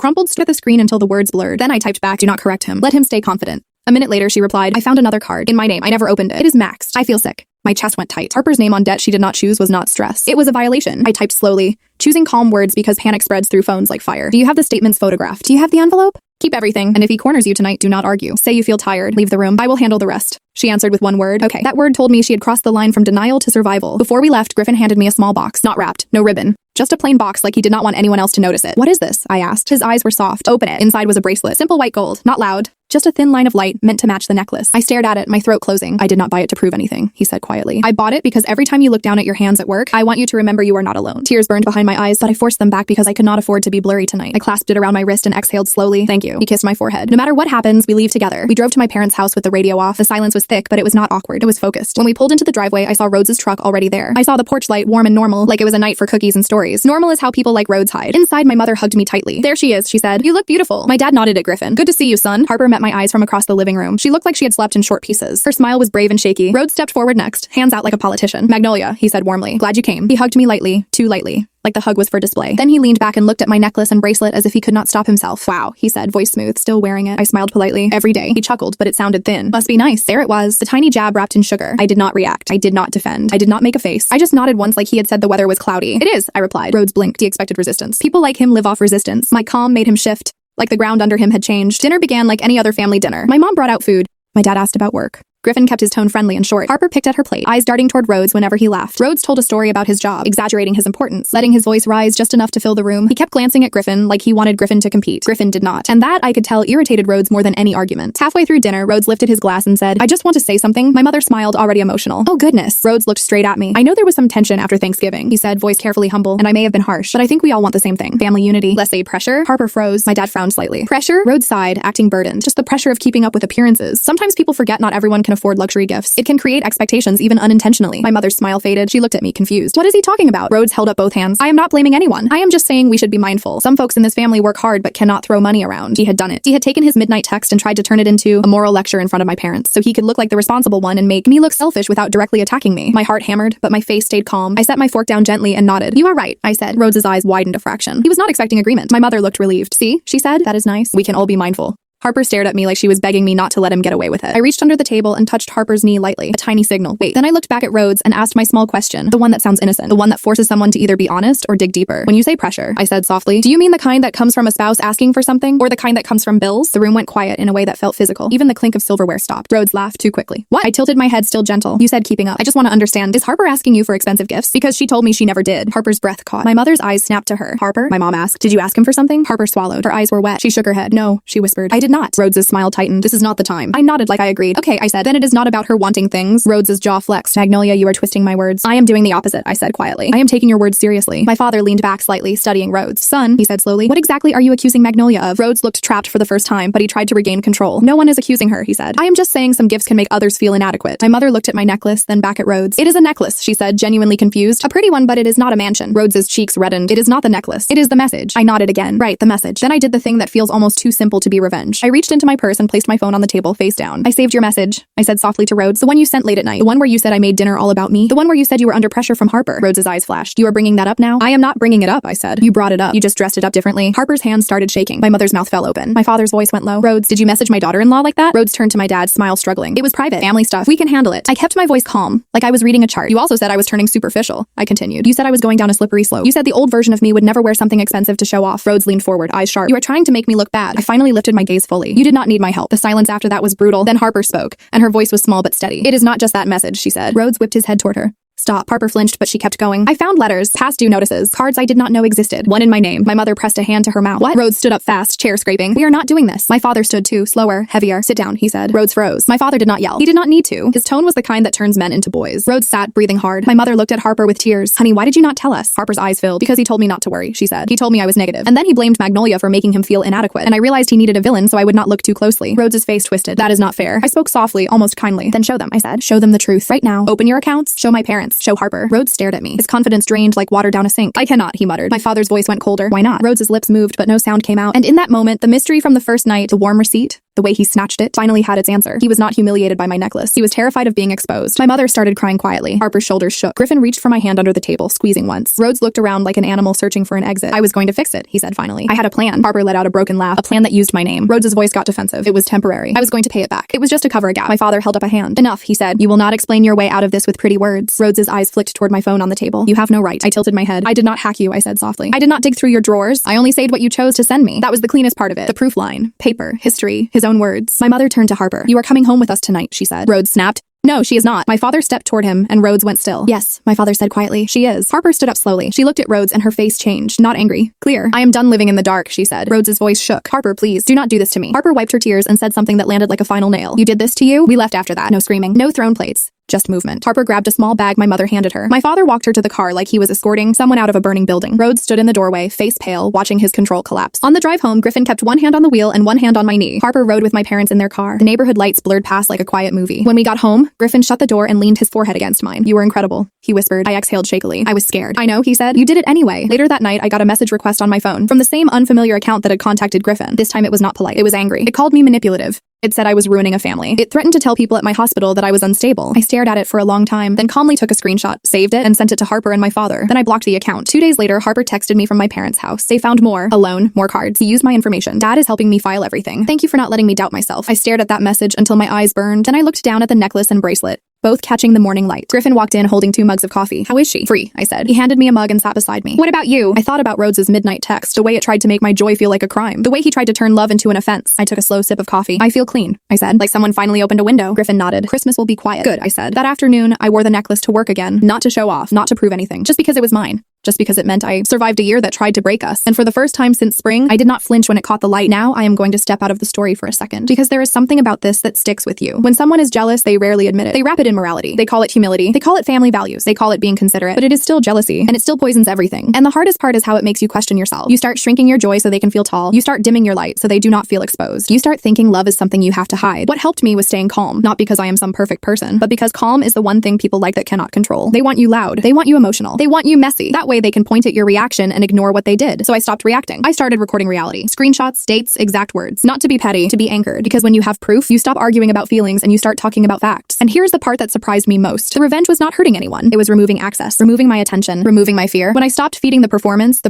crumpled at the screen until the words blurred. Then I typed back, "Do not correct him. Let him stay confident." A minute later, she replied, "I found another card. In my name. I never opened it. It is maxed. I feel sick." My chest went tight. Harper's name on debt she did not choose was not stress. It was a violation. I typed slowly, choosing calm words because panic spreads through phones like fire. "Do you have the statements photographed? Do you have the envelope? Keep everything, and if he corners you tonight, do not argue. Say you feel tired. Leave the room. I will handle the rest." She answered with one word, "Okay." That word told me she had crossed the line from denial to survival. Before we left, Griffin handed me a small box, not wrapped, no ribbon. Just a plain box like he did not want anyone else to notice it. "What is this?" I asked. His eyes were soft. "Open it." Inside was a bracelet. Simple white gold. Not loud. Just a thin line of light meant to match the necklace. I stared at it, my throat closing. "I did not buy it to prove anything," he said quietly. "I bought it because every time you look down at your hands at work, I want you to remember you are not alone." Tears burned behind my eyes, but I forced them back because I could not afford to be blurry tonight. I clasped it around my wrist and exhaled slowly. "Thank you." He kissed my forehead. "No matter what happens, we leave together." We drove to my parents' house with the radio off. The silence was thick, but it was not awkward. It was focused. When we pulled into the driveway, I saw Rhodes's truck already there. I saw the porch light warm and normal, like it was a night for cookies and stories. Normal is how people like Rhodes hide. Inside, my mother hugged me tightly. "There she is," she said. "You look beautiful." My dad nodded at Griffin. "Good to see you, son." Harper met my eyes from across the living room. She looked like she had slept in short pieces. Her smile was brave and shaky. Rhodes stepped forward next, hands out like a politician. "Magnolia," he said warmly. "Glad you came." He hugged me lightly, too lightly, like the hug was for display. Then he leaned back and looked at my necklace and bracelet as if he could not stop himself. "Wow," he said, voice smooth, still wearing it. I smiled politely. "Every day." He chuckled, but it sounded thin. "Must be nice." There it was, the tiny jab wrapped in sugar. I did not react. I did not defend. I did not make a face. I just nodded once like he had said the weather was cloudy. "It is," I replied. Rhodes blinked. He expected resistance. People like him live off resistance. My calm made him shift, like the ground under him had changed. Dinner began like any other family dinner. My mom brought out food. My dad asked about work. Griffin kept his tone friendly and short. Harper picked at her plate, eyes darting toward Rhodes whenever he laughed. Rhodes told a story about his job, exaggerating his importance, letting his voice rise just enough to fill the room. He kept glancing at Griffin like he wanted Griffin to compete. Griffin did not. And that, I could tell, irritated Rhodes more than any argument. Halfway through dinner, Rhodes lifted his glass and said, "I just want to say something." My mother smiled, already emotional. "Oh goodness." Rhodes looked straight at me. "I know there was some tension after Thanksgiving," he said, voice carefully humble, "and I may have been harsh, but I think we all want the same thing. Family unity. Let's say pressure." Harper froze. My dad frowned slightly. "Pressure?" Rhodes sighed, acting burdened. "Just the pressure of keeping up with appearances. Sometimes people forget not everyone can afford luxury gifts. It can create expectations even unintentionally." My mother's smile faded. She looked at me confused. "What is he talking about?" Rhodes held up both hands. "I am not blaming anyone. I am just saying we should be mindful. Some folks in this family work hard but cannot throw money around." He had done it. He had taken his midnight text and tried to turn it into a moral lecture in front of my parents, so he could look like the responsible one and make me look selfish without directly attacking me. My heart hammered, but my face stayed calm. I set my fork down gently and nodded. "You are right," I said. Rhodes's eyes widened a fraction. He was not expecting agreement. My mother looked relieved. "See," she said. "That is nice. We can all be mindful." Harper stared at me like she was begging me not to let him get away with it. I reached under the table and touched Harper's knee lightly, a tiny signal. Wait. Then I looked back at Rhodes and asked my small question, the one that sounds innocent, the one that forces someone to either be honest or dig deeper. "When you say pressure," I said softly, "do you mean the kind that comes from a spouse asking for something, or the kind that comes from bills?" The room went quiet in a way that felt physical. Even the clink of silverware stopped. Rhodes laughed too quickly. "What?" I tilted my head, still gentle. "You said keeping up. I just want to understand. Is Harper asking you for expensive gifts? Because she told me she never did." Harper's breath caught. My mother's eyes snapped to her. "Harper?" my mom asked. "Did you ask him for something?" Harper swallowed. Her eyes were wet. She shook her head. "No," she whispered. "I did not." Rhodes's smile tightened. "This is not the time." I nodded like I agreed. "Okay," I said. "Then it is not about her wanting things." Rhodes's jaw flexed. "Magnolia, you are twisting my words." "I am doing the opposite," I said quietly. "I am taking your words seriously." My father leaned back slightly, studying Rhodes. "Son," he said slowly, "what exactly are you accusing Magnolia of?" Rhodes looked trapped for the first time, but he tried to regain control. "No one is accusing her," he said. "I am just saying some gifts can make others feel inadequate." My mother looked at my necklace, then back at Rhodes. "It is a necklace," she said, genuinely confused. "A pretty one, but it is not a mansion." Rhodes's cheeks reddened. "It is not the necklace. It is the message." I nodded again. "Right, the message." Then I did the thing that feels almost too simple to be revenge. I reached into my purse and placed my phone on the table, face down. "I saved your message," I said softly to Rhodes. "The one you sent late at night. The one where you said I made dinner all about me. The one where you said you were under pressure from Harper." Rhodes's eyes flashed. "You are bringing that up now?" "I am not bringing it up," I said. "You brought it up. You just dressed it up differently." Harper's hands started shaking. My mother's mouth fell open. My father's voice went low. "Rhodes, did you message my daughter-in-law like that?" Rhodes turned to my dad, smile struggling. "It was private. Family stuff. We can handle it." I kept my voice calm, like I was reading a chart. "You also said I was turning superficial," I continued. "You said I was going down a slippery slope. You said the old version of me would never wear something expensive to show off." Rhodes leaned forward, eyes sharp. "You are trying to make me look bad." I finally lifted my gaze fully. "You did not need my help." The silence after that was brutal. Then Harper spoke, and her voice was small but steady. "It is not just that message," she said. Rhodes whipped his head toward her. "Stop." Harper flinched, but she kept going. "I found letters, past due notices, cards I did not know existed. One in my name." My mother pressed a hand to her mouth. "What?" Rhodes stood up fast, chair scraping. "We are not doing this." My father stood too, slower, heavier. "Sit down," he said. Rhodes froze. My father did not yell. He did not need to. His tone was the kind that turns men into boys. Rhodes sat, breathing hard. My mother looked at Harper with tears. "Honey, why did you not tell us?" Harper's eyes filled. "Because he told me not to worry," she said. "He told me I was negative. And then he blamed Magnolia for making him feel inadequate. And I realized he needed a villain so I would not look too closely." Rhodes's face twisted. "That is not fair." I spoke softly, almost kindly. "Then show them," I said. "Show them the truth. Right now. Open your accounts. Show my parents. Show Harper." Rhodes stared at me. His confidence drained like water down a sink. "I cannot," he muttered. My father's voice went colder. "Why not?" Rhodes's lips moved, but no sound came out. And in that moment, the mystery from the first night, the warm receipt, The way he snatched it finally had its answer. He was not humiliated by my necklace. He was terrified of being exposed. My mother started crying quietly. Harper's shoulders shook. Griffin reached for my hand under the table, squeezing once. Rhodes looked around like an animal searching for an exit. I was going to fix it, he said finally. I had a plan. Harper let out a broken laugh, a plan that used my name. Rhodes's voice got defensive. It was temporary. I was going to pay it back. It was just to cover a gap. My father held up a hand. Enough, he said. You will not explain your way out of this with pretty words. Rhodes's eyes flicked toward my phone on the table. You have no right. I tilted my head. I did not hack you, I said softly. I did not dig through your drawers. I only saved what you chose to send me. That was the cleanest part of it. The proof line, paper, history, his own words. My mother turned to Harper. You are coming home with us tonight, she said. Rhodes snapped. No, she is not. My father stepped toward him, and Rhodes went still. Yes, my father said quietly. She is. Harper stood up slowly. She looked at Rhodes, and her face changed. Not angry. Clear. I am done living in the dark, she said. Rhodes's voice shook. Harper, please, do not do this to me. Harper wiped her tears and said something that landed like a final nail. You did this to you? We left after that. No screaming. No thrown plates. Just movement. Harper grabbed a small bag my mother handed her. My father walked her to the car like he was escorting someone out of a burning building. Rhodes stood in the doorway, face pale, watching his control collapse. On the drive home, Griffin kept one hand on the wheel and one hand on my knee. Harper rode with my parents in their car. The neighborhood lights blurred past like a quiet movie. When we got home, Griffin shut the door and leaned his forehead against mine. You were incredible, he whispered. I exhaled shakily. I was scared. I know, he said. You did it anyway. Later that night, I got a message request on my phone from the same unfamiliar account that had contacted Griffin. This time it was not polite. It was angry. It called me manipulative. It said I was ruining a family. It threatened to tell people at my hospital that I was unstable. I stared at it for a long time, then calmly took a screenshot, saved it, and sent it to Harper and my father. Then I blocked the account. 2 days later, Harper texted me from my parents' house. They found more. A loan, more cards. He used my information. Dad is helping me file everything. Thank you for not letting me doubt myself. I stared at that message until my eyes burned. Then I looked down at the necklace and bracelet, both catching the morning light. Griffin walked in holding 2 mugs of coffee. How is she? Free, I said. He handed me a mug and sat beside me. What about you? I thought about Rhodes's midnight text, the way it tried to make my joy feel like a crime, the way he tried to turn love into an offense. I took a slow sip of coffee. I feel clean, I said, like someone finally opened a window. Griffin nodded. Christmas will be quiet. Good, I said. That afternoon, I wore the necklace to work again, not to show off, not to prove anything, just because it was mine. Just because it meant I survived a year that tried to break us. And for the first time since spring, I did not flinch when it caught the light. Now I am going to step out of the story for a second, because there is something about this that sticks with you. When someone is jealous, they rarely admit it. They wrap it in morality. They call it humility. They call it family values. They call it being considerate. But it is still jealousy, and it still poisons everything. And the hardest part is how it makes you question yourself. You start shrinking your joy so they can feel tall. You start dimming your light so they do not feel exposed. You start thinking love is something you have to hide. What helped me was staying calm, not because I am some perfect person, but because calm is the one thing people like that cannot control. They want you loud. They want you emotional. They want you messy. That way they can point at your reaction and ignore what they did. So I stopped reacting. I started recording reality. Screenshots, dates, exact words. Not to be petty, to be anchored. Because when you have proof, you stop arguing about feelings and you start talking about facts. And here's the part that surprised me most. The revenge was not hurting anyone. It was removing access, removing my attention, removing my fear. When I stopped feeding the performance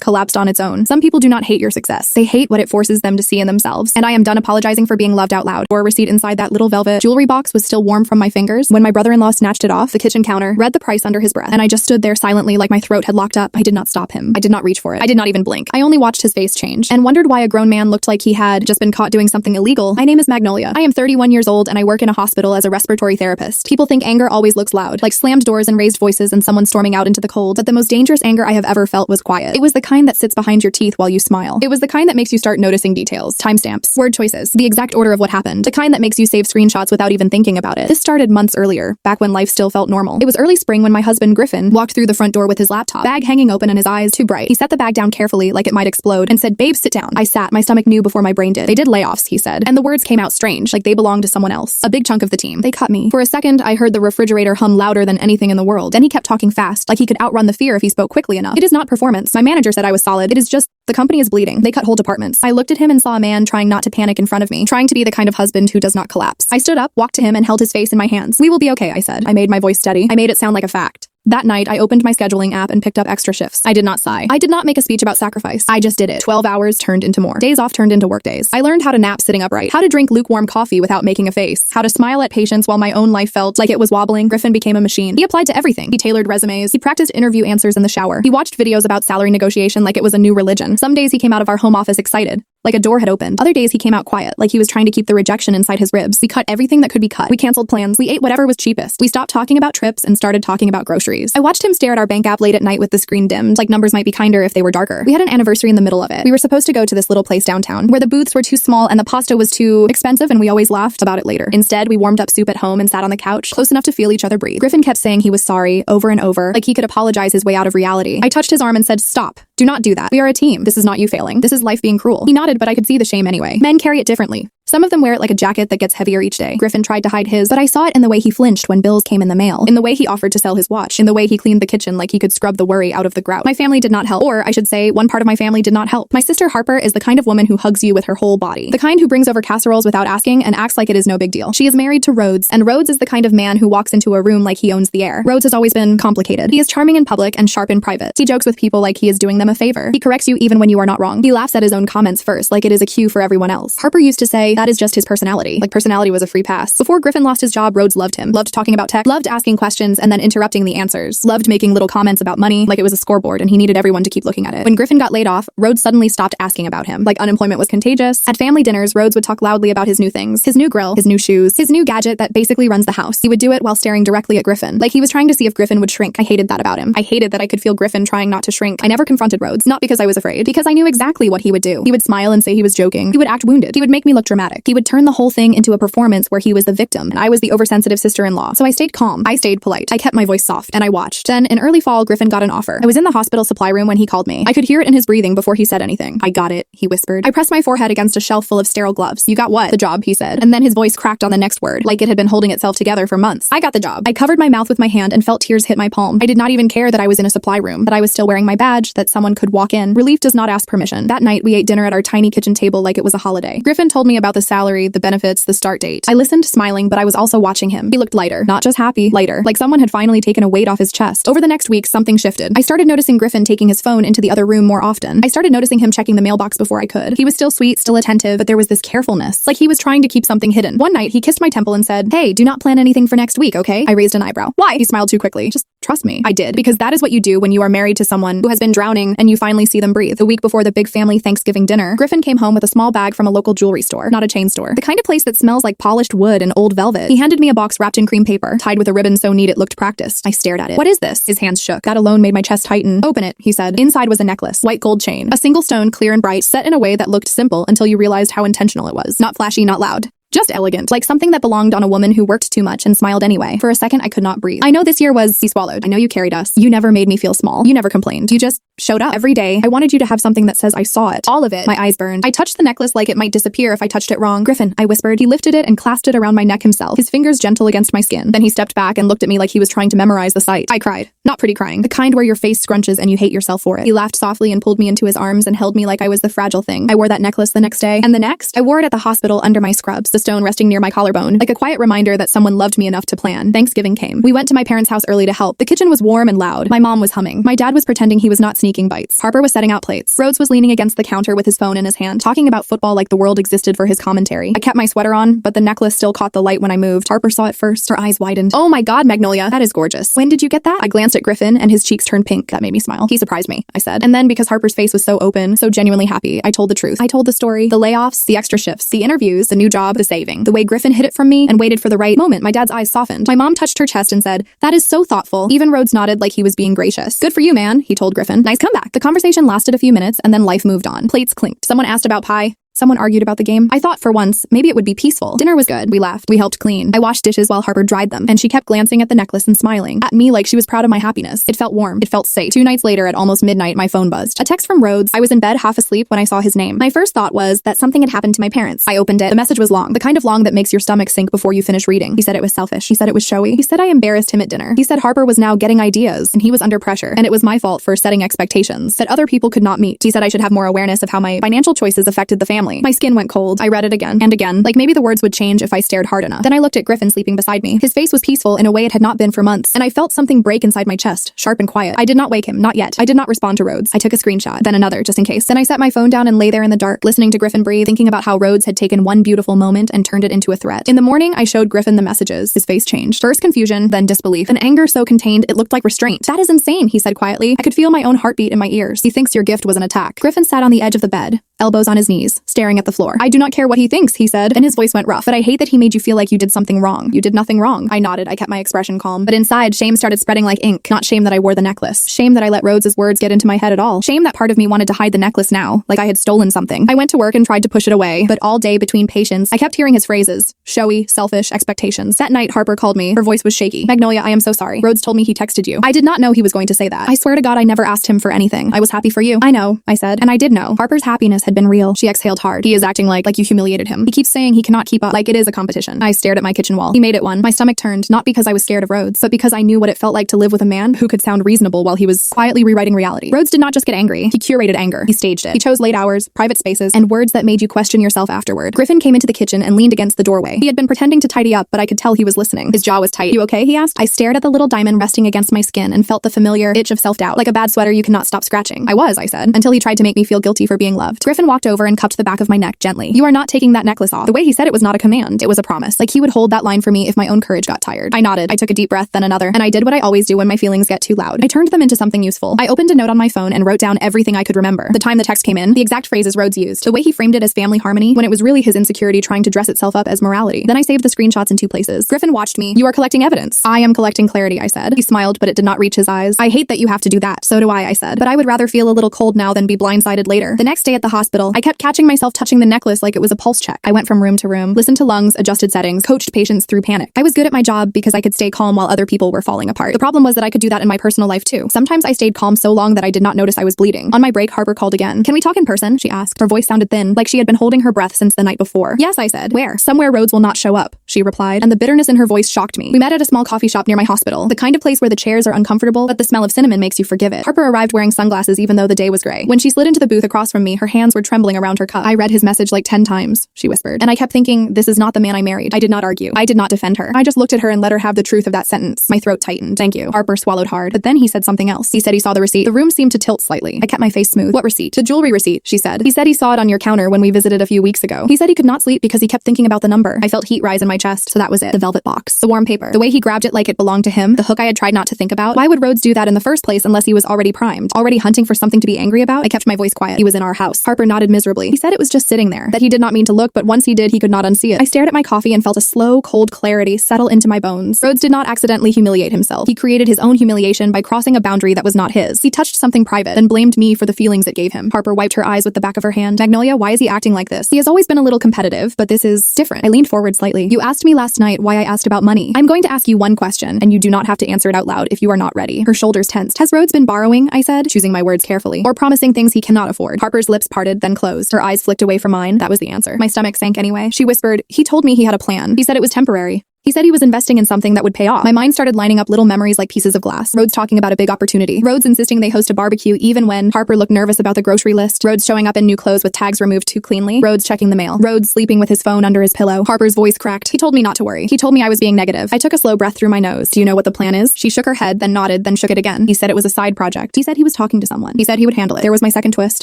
collapsed on its own. Some people do not hate your success. They hate what it forces them to see in themselves. And I am done apologizing for being loved out loud. Or a receipt inside that little velvet jewelry box was still warm from my fingers when my brother-in-law snatched it off the kitchen counter, read the price under his breath, and I just stood there silently like my throat had locked up. I did not stop him. I did not reach for it. I did not even blink. I only watched his face change and wondered why a grown man looked like he had just been caught doing something illegal. My name is Magnolia. I am 31 years old and I work in a hospital as a respiratory therapist. People think anger always looks loud, like slammed doors and raised voices and someone storming out into the cold. But the most dangerous anger I have ever felt was quiet. It was the kind that sits behind your teeth while you smile. It was the kind that makes you start noticing details, timestamps, word choices, the exact order of what happened. The kind that makes you save screenshots without even thinking about it. This started months earlier, back when life still felt normal. It was early spring when my husband Griffin walked through the front door with his laptop, bag hanging open and his eyes too bright. He set the bag down carefully like it might explode and said, "Babe, sit down." I sat. My stomach knew before my brain did. They did layoffs, he said. And the words came out strange, like they belonged to someone else. A big chunk of the team. They cut me. For a second, I heard the refrigerator hum louder than anything in the world. Then he kept talking fast, like he could outrun the fear if he spoke quickly enough. It is not performance. My manager said I was solid. It is just the company is bleeding. They cut whole departments. I looked at him and saw a man trying not to panic in front of me, trying to be the kind of husband who does not collapse. I stood up, walked to him, and held his face in my hands. "We will be okay," I said. I made my voice steady. I made it sound like a fact. That night, I opened my scheduling app and picked up extra shifts. I did not sigh. I did not make a speech about sacrifice. I just did it. 12 hours turned into more. Days off turned into work days. I learned how to nap sitting upright, how to drink lukewarm coffee without making a face, how to smile at patients while my own life felt like it was wobbling. Griffin became a machine. He applied to everything. He tailored resumes. He practiced interview answers in the shower. He watched videos about salary negotiation like it was a new religion. Some days he came out of our home office excited, like a door had opened. Other days he came out quiet, like he was trying to keep the rejection inside his ribs. We cut everything that could be cut. We canceled plans. We ate whatever was cheapest. We stopped talking about trips and started talking about groceries. I watched him stare at our bank app late at night with the screen dimmed, like numbers might be kinder if they were darker. We had an anniversary in the middle of it. We were supposed to go to this little place downtown, where the booths were too small and the pasta was too expensive, and we always laughed about it later. Instead, we warmed up soup at home and sat on the couch, close enough to feel each other breathe. Griffin kept saying he was sorry over and over, like he could apologize his way out of reality. I touched his arm and said, "Stop. Do not do that. We are a team. This is not you failing. This is life being cruel." He nodded, but I could see the shame anyway. Men carry it differently. Some of them wear it like a jacket that gets heavier each day. Griffin tried to hide his, but I saw it in the way he flinched when bills came in the mail, in the way he offered to sell his watch, in the way he cleaned the kitchen like he could scrub the worry out of the grout. My family did not help, or I should say, one part of my family did not help. My sister Harper is the kind of woman who hugs you with her whole body, the kind who brings over casseroles without asking and acts like it is no big deal. She is married to Rhodes, and Rhodes is the kind of man who walks into a room like he owns the air. Rhodes has always been complicated. He is charming in public and sharp in private. He jokes with people like he is doing them a favor. He corrects you even when you are not wrong. He laughs at his own comments first, like it is a cue for everyone else. Harper used to say that is just his personality, like personality was a free pass. Before Griffin lost his job, Rhodes loved him, loved talking about tech, loved asking questions and then interrupting the answers, loved making little comments about money like it was a scoreboard and he needed everyone to keep looking at it. When Griffin got laid off, Rhodes suddenly stopped asking about him, like unemployment was contagious. At family dinners, Rhodes would talk loudly about his new things, his new grill, his new shoes, his new gadget that basically runs the house. He would do it while staring directly at Griffin, like he was trying to see if Griffin would shrink. I hated that about him. I hated that I could feel Griffin trying not to shrink. I never confronted Rhodes, not because I was afraid, because I knew exactly what he would do. He would smile and say he was joking. He would act wounded. He would make me look dramatic. He would turn the whole thing into a performance where he was the victim and I was the oversensitive sister-in-law. So I stayed calm. I stayed polite. I kept my voice soft and I watched. Then in early fall, Griffin got an offer. I was in the hospital supply room when he called me. I could hear it in his breathing before he said anything. I got it, he whispered. I pressed my forehead against a shelf full of sterile gloves. You got what? The job, he said. And then his voice cracked on the next word, like it had been holding itself together for months. I got the job. I covered my mouth with my hand and felt tears hit my palm. I did not even care that I was in a supply room, that I was still wearing my badge, that someone could walk in. Relief does not ask permission. That night, we ate dinner at our tiny kitchen table like it was a holiday. Griffin told me about the salary, the benefits, the start date. I listened, smiling, but I was also watching him. He looked lighter, not just happy, lighter, like someone had finally taken a weight off his chest. Over the next week, something shifted. I started noticing Griffin taking his phone into the other room more often. I started noticing him checking the mailbox before I could. He was still sweet, still attentive, but there was this carefulness, like he was trying to keep something hidden. One night, he kissed my temple and said, "Hey, do not plan anything for next week, okay?" I raised an eyebrow. Why? He smiled too quickly. Just trust me. I did, because that is what you do when you are married to someone who has been drowning and you finally see them breathe. The week before the big family Thanksgiving dinner, Griffin came home with a small bag from a local jewelry store, not a chain store. The kind of place that smells like polished wood and old velvet. He handed me a box wrapped in cream paper, tied with a ribbon so neat it looked practiced. I stared at it. What is this? His hands shook. That alone made my chest tighten. Open it, he said. Inside was a necklace, white gold chain, a single stone, clear and bright, set in a way that looked simple until you realized how intentional it was. Not flashy, not loud. Just elegant, like something that belonged on a woman who worked too much and smiled anyway. For a second, I could not breathe. I know this year was, he swallowed. I know you carried us. You never made me feel small. You never complained. You just showed up every day. I wanted you to have something that says I saw it. All of it. My eyes burned. I touched the necklace like it might disappear if I touched it wrong. Griffin, I whispered. He lifted it and clasped it around my neck himself, his fingers gentle against my skin. Then he stepped back and looked at me like he was trying to memorize the sight. I cried. Not pretty crying. The kind where your face scrunches and you hate yourself for it. He laughed softly and pulled me into his arms and held me like I was the fragile thing. I wore that necklace the next day. And the next, I wore it at the hospital under my scrubs, the stone resting near my collarbone, like a quiet reminder that someone loved me enough to plan. Thanksgiving came. We went to my parents' house early to help. The kitchen was warm and loud. My mom was humming. My dad was pretending he was not sneaking bites. Harper was setting out plates. Rhodes was leaning against the counter with his phone in his hand, talking about football like the world existed for his commentary. I kept my sweater on, but the necklace still caught the light when I moved. Harper saw it first. Her eyes widened. Oh my God, Magnolia, that is gorgeous. When did you get that? I glanced at Griffin and his cheeks turned pink. That made me smile. He surprised me, I said. And then because Harper's face was so open, so genuinely happy, I told the truth. I told the story, the layoffs, the extra shifts, the interviews, the new job, the saving, the way Griffin hid it from me and waited for the right moment. My dad's eyes softened. My mom touched her chest and said, "That is so thoughtful." Even Rhodes nodded like he was being gracious. "Good for you, man," he told Griffin. "Nice comeback." The conversation lasted a few minutes and then life moved on. Plates clinked. Someone asked about pie. Someone argued about the game. I thought for once, maybe it would be peaceful. Dinner was good. We laughed. We helped clean. I washed dishes while Harper dried them, and she kept glancing at the necklace and smiling at me like she was proud of my happiness. It felt warm. It felt safe. 2 nights later, at almost midnight, my phone buzzed. A text from Rhodes. I was in bed half asleep when I saw his name. My first thought was that something had happened to my parents. I opened it. The message was long. The kind of long that makes your stomach sink before you finish reading. He said it was selfish. He said it was showy. He said I embarrassed him at dinner. He said Harper was now getting ideas, and he was under pressure, and it was my fault for setting expectations that other people could not meet. He said I should have more awareness of how my financial choices affected the family. My skin went cold. I read it again and again, like maybe the words would change if I stared hard enough. Then I looked at Griffin sleeping beside me. His face was peaceful in a way it had not been for months, and I felt something break inside my chest, sharp and quiet. I did not wake him, not yet. I did not respond to Rhodes. I took a screenshot, then another, just in case. Then I set my phone down and lay there in the dark, listening to Griffin breathe, thinking about how Rhodes had taken one beautiful moment and turned it into a threat. In the morning, I showed Griffin the messages. His face changed. First confusion, then disbelief. An anger so contained, it looked like restraint. "That is insane," he said quietly. I could feel my own heartbeat in my ears. "He thinks your gift was an attack." Griffin sat on the edge of the bed, elbows on his knees, staring at the floor. "I do not care what he thinks," he said, and his voice went rough. "But I hate that he made you feel like you did something wrong. You did nothing wrong." I nodded. I kept my expression calm. But inside, shame started spreading like ink. Not shame that I wore the necklace. Shame that I let Rhodes's words get into my head at all. Shame that part of me wanted to hide the necklace now, like I had stolen something. I went to work and tried to push it away, but all day between patients, I kept hearing his phrases. Showy, selfish, expectations. That night, Harper called me. Her voice was shaky. "Magnolia, I am so sorry. Rhodes told me he texted you." I did not know he was going to say that. I swear to God I never asked him for anything. I was happy for you. "I know," I said, and I did know. Harper's happiness had been real. She exhaled hard. He is acting like you humiliated him. He keeps saying he cannot keep up, like it is a competition. I stared at my kitchen wall. He made it one. My stomach turned, not because I was scared of Rhodes, but because I knew what it felt like to live with a man who could sound reasonable while he was quietly rewriting reality. Rhodes did not just get angry. He curated anger. He staged it. He chose late hours, private spaces, and words that made you question yourself afterward. Griffin came into the kitchen and leaned against the doorway. He had been pretending to tidy up, but I could tell he was listening. His jaw was tight. "You okay?" he asked. I stared at the little diamond resting against my skin and felt the familiar itch of self-doubt, like a bad sweater you cannot stop scratching. I said, until he tried to make me feel guilty for being loved. Griffin walked over and cupped the back of my neck gently. "You are not taking that necklace off." The way he said it was not a command. It was a promise. Like he would hold that line for me if my own courage got tired. I nodded. I took a deep breath, then another, and I did what I always do when my feelings get too loud. I turned them into something useful. I opened a note on my phone and wrote down everything I could remember. The time the text came in, the exact phrases Rhodes used, the way he framed it as family harmony when it was really his insecurity trying to dress itself up as morality. Then I saved the screenshots in 2 places. Griffin watched me. "You are collecting evidence." "I am collecting clarity," I said. He smiled, but it did not reach his eyes. "I hate that you have to do that." "So do I said. "But I would rather feel a little cold now than be blindsided later." The next day at the hospital, I kept catching myself touching the necklace like it was a pulse check. I went from room to room, listened to lungs, adjusted settings, coached patients through panic. I was good at my job because I could stay calm while other people were falling apart. The problem was that I could do that in my personal life too. Sometimes I stayed calm so long that I did not notice I was bleeding. On my break, Harper called again. "Can we talk in person?" she asked. Her voice sounded thin, like she had been holding her breath since the night before. "Yes," I said. "Where?" "Somewhere Rhodes will not show up," she replied, and the bitterness in her voice shocked me. "We met at a small coffee shop near my hospital, the kind of place where the chairs are uncomfortable, but the smell of cinnamon makes you forgive it." Harper arrived wearing sunglasses even though the day was gray. When she slid into the booth across from me, her hands were trembling around her cup. "I read his message like 10 times, she whispered. And I kept thinking, this is not the man I married. I did not argue. I did not defend her. I just looked at her and let her have the truth of that sentence. My throat tightened. "Thank you." Harper swallowed hard. But then he said something else. He said he saw the receipt. The room seemed to tilt slightly. I kept my face smooth. "What receipt?" "The jewelry receipt," she said. "He said he saw it on your counter when we visited a few weeks ago. He said he could not sleep because he kept thinking about the number." I felt heat rise in my chest. So that was it. The velvet box. The warm paper. The way he grabbed it like it belonged to him. The hook I had tried not to think about. Why would Rhodes do that in the first place unless he was already primed? Already hunting for something to be angry about? I kept my voice quiet. He was in our house. Harper nodded miserably. He said it was just sitting there. That he did not mean to look, but once he did, he could not unsee it. I stared at my coffee and felt a slow, cold clarity settle into my bones. Rhodes did not accidentally humiliate himself. He created his own humiliation by crossing a boundary that was not his. He touched something private, then blamed me for the feelings it gave him. Harper wiped her eyes with the back of her hand. "Magnolia, why is he acting like this? He has always been a little competitive, but this is different." I leaned forward slightly. "You asked me last night why I asked about money. I'm going to ask you one question, and you do not have to answer it out loud if you are not ready." Her shoulders tensed. "Has Rhodes been borrowing?" I said, choosing my words carefully. "Or promising things he cannot afford?" Harper's lips parted, then closed. Her eyes flicked away from mine. That was the answer. My stomach sank anyway. She whispered, "He told me he had a plan. He said it was temporary. He said he was investing in something that would pay off." My mind started lining up little memories like pieces of glass. Rhodes talking about a big opportunity. Rhodes insisting they host a barbecue even when Harper looked nervous about the grocery list. Rhodes showing up in new clothes with tags removed too cleanly. Rhodes checking the mail. Rhodes sleeping with his phone under his pillow. Harper's voice cracked. "He told me not to worry. He told me I was being negative." I took a slow breath through my nose. "Do you know what the plan is?" She shook her head, then nodded, then shook it again. "He said it was a side project. He said he was talking to someone. He said he would handle it." There was my second twist.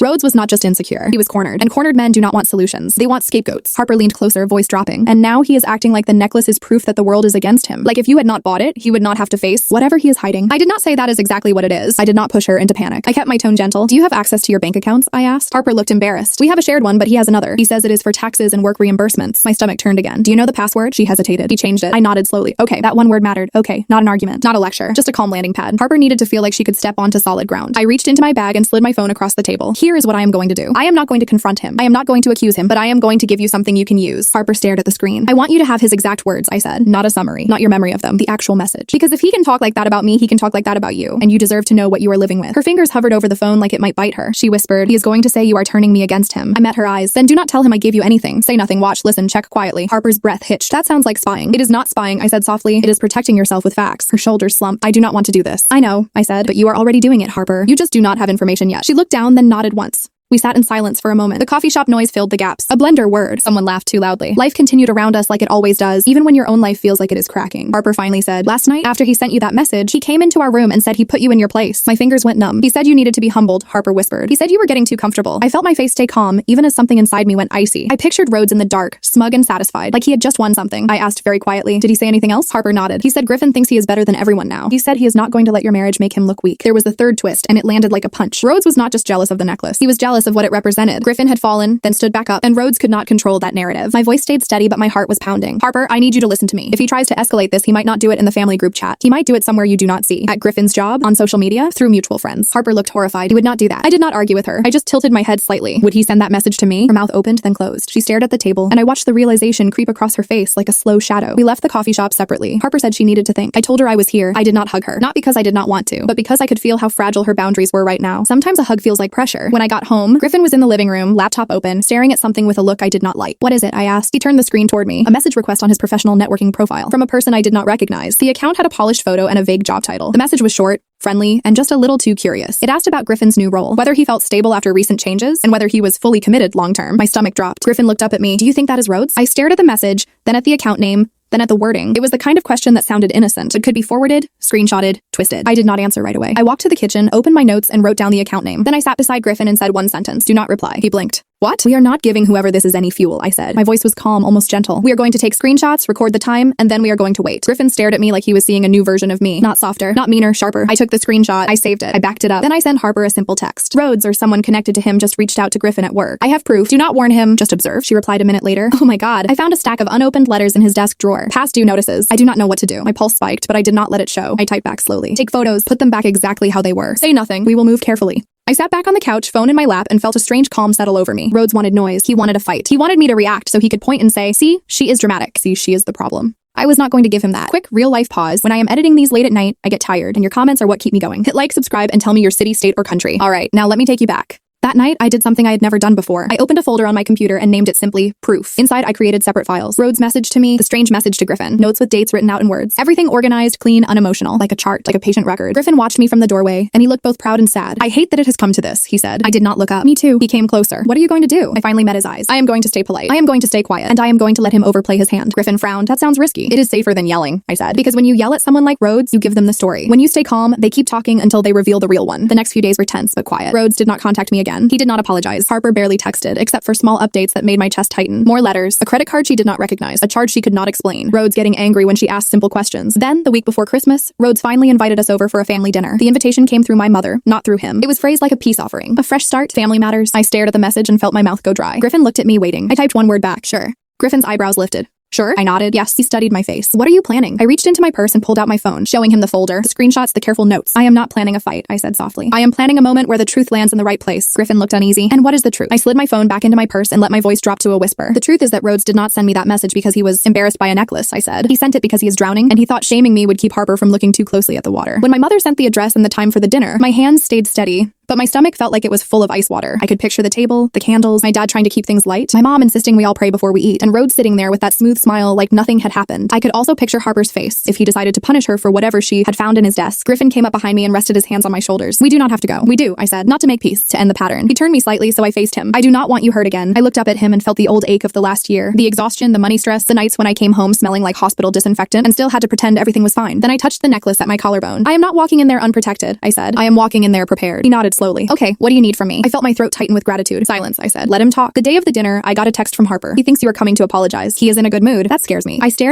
Rhodes was not just insecure. He was cornered. And cornered men do not want solutions. They want scapegoats. Harper leaned closer, voice dropping. "And now he is acting like the necklace is proof that the world is against him. Like if you had not bought it, he would not have to face whatever he is hiding." I did not say that is exactly what it is. I did not push her into panic. I kept my tone gentle. "Do you have access to your bank accounts?" I asked. Harper looked embarrassed. "We have a shared one, but he has another. He says it is for taxes and work reimbursements." My stomach turned again. "Do you know the password?" She hesitated. He changed it. I nodded slowly. "Okay, that one word mattered. Okay, not an argument, not a lecture, just a calm landing pad." Harper needed to feel like she could step onto solid ground. I reached into my bag and slid my phone across the table. "Here is what I am going to do. I am not going to confront him. I am not going to accuse him, but I am going to give you something you can use." Harper stared at the screen. "I want you to have his exact words," I said. "Not a summary, not your memory of them, the actual message. Because if he can talk like that about me, he can talk like that about you. And you deserve to know what you are living with." Her fingers hovered over the phone like it might bite her. She whispered, "He is going to say you are turning me against him." I met her eyes. "Then do not tell him I gave you anything. Say nothing, watch, listen, check quietly." Harper's breath hitched. "That sounds like spying." "It is not spying," I said softly. "It is protecting yourself with facts." Her shoulders slumped. "I do not want to do this." "I know," I said, "but you are already doing it, Harper. You just do not have information yet." She looked down, then nodded once. We sat in silence for a moment. The coffee shop noise filled the gaps. A blender word. Someone laughed too loudly. Life continued around us like it always does, even when your own life feels like it is cracking. Harper finally said, "Last night, after he sent you that message, he came into our room and said he put you in your place." My fingers went numb. "He said you needed to be humbled," Harper whispered. "He said you were getting too comfortable." I felt my face stay calm, even as something inside me went icy. I pictured Rhodes in the dark, smug and satisfied, like he had just won something. I asked very quietly, "Did he say anything else?" Harper nodded. "He said Griffin thinks he is better than everyone now. He said he is not going to let your marriage make him look weak." There was the third twist, and it landed like a punch. Rhodes was not just jealous of the necklace. He was jealous of what it represented. Griffin had fallen, then stood back up, and Rhodes could not control that narrative. My voice stayed steady, but my heart was pounding. "Harper, I need you to listen to me. If he tries to escalate this, he might not do it in the family group chat. He might do it somewhere you do not see. At Griffin's job, on social media, through mutual friends." Harper looked horrified. "He would not do that." I did not argue with her. I just tilted my head slightly. Would he send that message to me? Her mouth opened, then closed. She stared at the table, and I watched the realization creep across her face like a slow shadow. We left the coffee shop separately. Harper said she needed to think. I told her I was here. I did not hug her. Not because I did not want to, but because I could feel how fragile her boundaries were right now. Sometimes a hug feels like pressure. When I got home, home? Griffin was in the living room, laptop open, staring at something with a look I did not like. What is it? I asked. He turned the screen toward me. A message request on his professional networking profile from a person I did not recognize. The account had a polished photo and a vague job title. The message was short, friendly, and just a little too curious. It asked about Griffin's new role, whether he felt stable after recent changes, and whether he was fully committed long-term. My stomach dropped. Griffin looked up at me. Do you think that is Rhodes? I stared at the message, then at the account name, then at the wording. It was the kind of question that sounded innocent, but could be forwarded, screenshotted, twisted. I did not answer right away. I walked to the kitchen, opened my notes, and wrote down the account name. Then I sat beside Griffin and said one sentence. Do not reply. He blinked. What? We are not giving whoever this is any fuel, I said. My voice was calm, almost gentle. We are going to take screenshots, record the time, and then we are going to wait. Griffin stared at me like he was seeing a new version of me. Not softer, not meaner, sharper. I took the screenshot, I saved it, I backed it up. Then I sent Harper a simple text. Rhodes or someone connected to him just reached out to Griffin at work. I have proof. Do not warn him, just observe. She replied a minute later. Oh my god. I found a stack of unopened letters in his desk drawer. Past due notices. I do not know what to do. My pulse spiked, but I did not let it show. I typed back slowly. Take photos, put them back exactly how they were. Say nothing. We will move carefully. I sat back on the couch, phone in my lap, and felt a strange calm settle over me. Rhodes wanted noise. He wanted a fight. He wanted me to react so he could point and say, see, she is dramatic. See, she is the problem. I was not going to give him that. Quick, real-life pause. When I am editing these late at night, I get tired, and your comments are what keep me going. Hit like, subscribe, and tell me your city, state, or country. All right, now let me take you back. That night, I did something I had never done before. I opened a folder on my computer and named it simply Proof. Inside, I created separate files. Rhodes' message to me, the strange message to Griffin, notes with dates written out in words. Everything organized, clean, unemotional, like a chart, like a patient record. Griffin watched me from the doorway, and he looked both proud and sad. I hate that it has come to this, he said. I did not look up. Me too. He came closer. What are you going to do? I finally met his eyes. I am going to stay polite. I am going to stay quiet. And I am going to let him overplay his hand. Griffin frowned. That sounds risky. It is safer than yelling, I said. Because when you yell at someone like Rhodes, you give them the story. When you stay calm, they keep talking until they reveal the real one. The next few days were tense but quiet. Rhodes did not contact me again. He did not apologize. Harper barely texted, except for small updates that made my chest tighten. More letters, a credit card she did not recognize, a charge she could not explain. Rhodes getting angry when she asked simple questions. Then, the week before Christmas, Rhodes finally invited us over for a family dinner. The invitation came through my mother, not through him. It was phrased like a peace offering. A fresh start, family matters. I stared at the message and felt my mouth go dry. Griffin looked at me waiting. I typed one word back, sure. Griffin's eyebrows lifted. Sure? I nodded. Yes, he studied my face. What are you planning? I reached into my purse and pulled out my phone, showing him the folder, the screenshots, the careful notes. I am not planning a fight, I said softly. I am planning a moment where the truth lands in the right place. Griffin looked uneasy. And what is the truth? I slid my phone back into my purse and let my voice drop to a whisper. The truth is that Rhodes did not send me that message because he was embarrassed by a necklace, I said. He sent it because he is drowning, and he thought shaming me would keep Harper from looking too closely at the water. When my mother sent the address and the time for the dinner, my hands stayed steady, but my stomach felt like it was full of ice water. I could picture the table, the candles, my dad trying to keep things light, my mom insisting we all pray before we eat, and Rhodes sitting there with that smooth smile like nothing had happened. I could also picture Harper's face if he decided to punish her for whatever she had found in his desk. Griffin came up behind me and rested his hands on my shoulders. We do not have to go. We do, I said, not to make peace, to end the pattern. He turned me slightly, so I faced him. I do not want you hurt again. I looked up at him and felt the old ache of the last year, the exhaustion, the money stress, the nights when I came home smelling like hospital disinfectant and still had to pretend everything was fine. Then I touched the necklace at my collarbone. I am not walking in there unprotected, I said. I am walking in there prepared. He nodded slowly. Okay, what do you need from me? I felt my throat tighten with gratitude. Silence, I said. Let him talk. The day of the dinner, I got a text from Harper. He thinks you are coming to apologize. He is in a good mood. That scares me. I stared